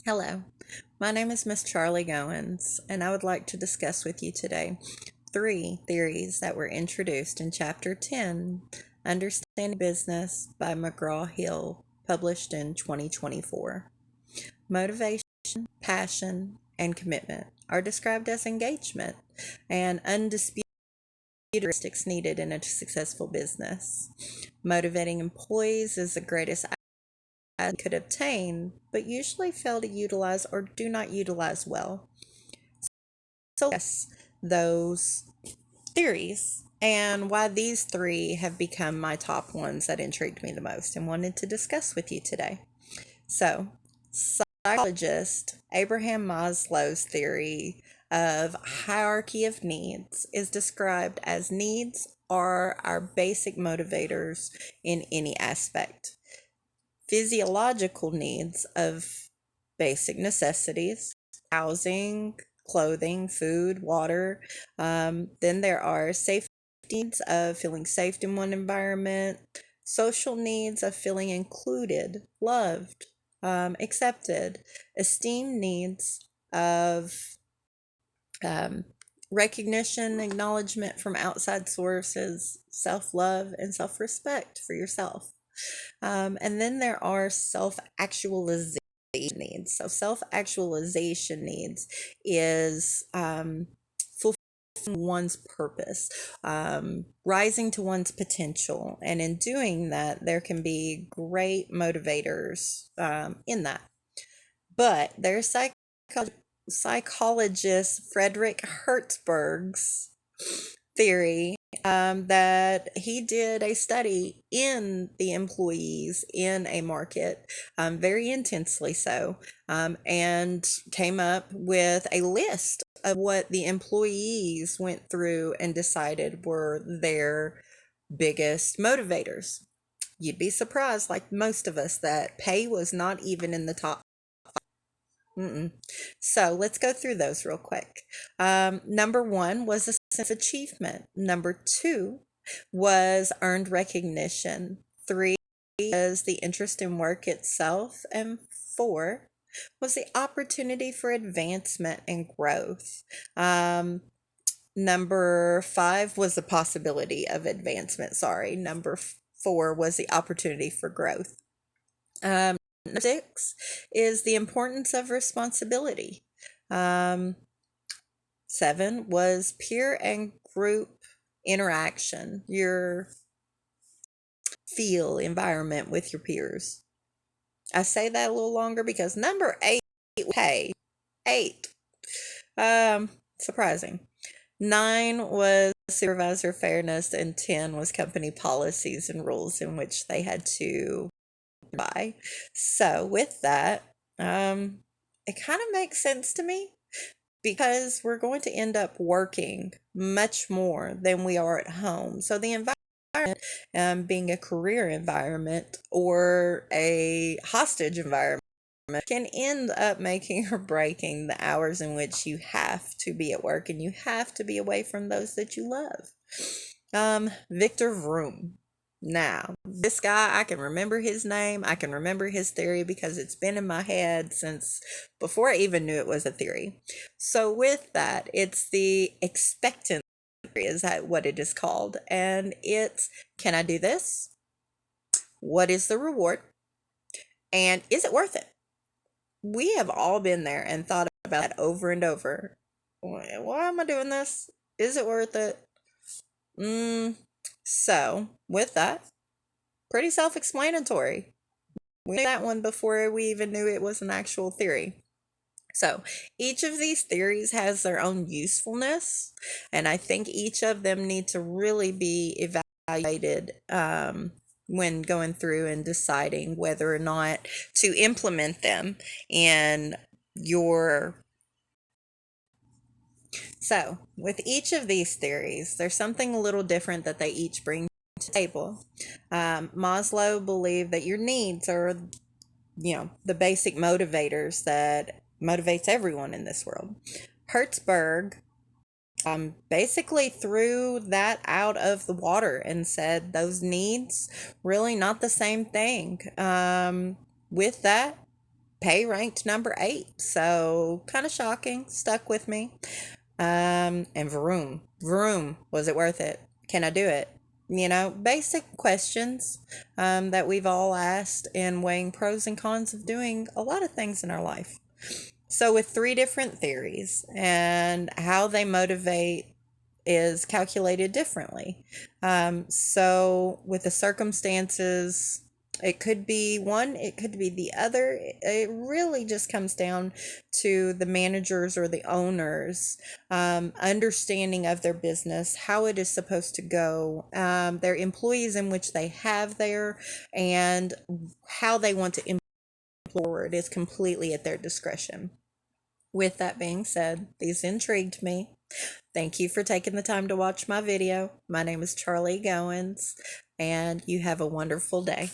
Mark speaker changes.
Speaker 1: Hello, my name is Miss Charlie Goins, and I would like to discuss with you today three theories that were introduced in Chapter 10, Understanding Business by McGraw Hill, published in 2024. Motivation, passion, and commitment are described as engagement and undisputed characteristics needed in a successful business. Motivating employees is the greatest could obtain, but usually fail to utilize or do not utilize well. So, yes, those theories and why these three have become my top ones that intrigued me the most and wanted to discuss with you today. So, psychologist Abraham Maslow's theory of hierarchy of needs is described as needs are our basic motivators in any aspect. Physiological needs of basic necessities, housing, clothing, food, water. Then there are safety needs of feeling safe in one environment, social needs of feeling included, loved, accepted, esteem needs of um, recognition, acknowledgement from outside sources, self love, and self respect for yourself. And then there are self actualization needs. So, self actualization needs is fulfilling one's purpose, rising to one's potential. And in doing that, there can be great motivators in that. But there's psychologist Frederick Hertzberg's theory that he did a study in the employees in a market, very intensely so, and came up with a list of what the employees went through and decided were their biggest motivators. You'd be surprised, like most of us, that pay was not even in the top. Mm-mm. So let's go through those real quick. Number one was a sense of achievement. Number two was earned recognition. Three was the interest in work itself. And four was the opportunity for advancement and growth. Number five was the possibility of advancement. Sorry. Number four was the opportunity for growth. Number six is the importance of responsibility. Um, Seven was peer and group interaction, your feel environment with your peers. I say that a little longer because number eight, pay. Eight. Surprising. Nine was supervisor fairness, and 10 was company policies and rules in which they had to by. So with that, it kind of makes sense to me because we're going to end up working much more than we are at home. So the environment, being a career environment or a hostage environment, can end up making or breaking the hours in which you have to be at work and you have to be away from those that you love. Victor Vroom. Now, this guy, I can remember his name. I can remember his theory because it's been in my head since before I even knew it was a theory. So, with that, it's the expectant theory, is that what it is called? And it's, can I do this? What is the reward? And is it worth it? We have all been there and thought about that over and over. Why am I doing this? Is it worth it? So, with that, pretty self explanatory. We knew that one before we even knew it was an actual theory. So, each of these theories has their own usefulness, and I think each of them need to really be evaluated when going through and deciding whether or not to implement them in your. So, with each of these theories, there's something a little different that they each bring to the table. Maslow believed that your needs are, the basic motivators that motivates everyone in this world. Hertzberg basically threw that out of the water and said those needs really not the same thing. With that, pay ranked number 8. So kind of shocking, stuck with me. And vroom, was it worth it? Can I do it? Basic questions that we've all asked in weighing pros and cons of doing a lot of things in our life. So, with 3 different theories and how they motivate is calculated differently. So, with the circumstances, it could be one, it could be the other. It really just comes down to the managers or the owners' understanding of their business, how it is supposed to go, their employees in which they have there, and how they want to implement forward is completely at their discretion. With that being said, these intrigued me. Thank you for taking the time to watch my video. My name is Charlie Goins, and you have a wonderful day.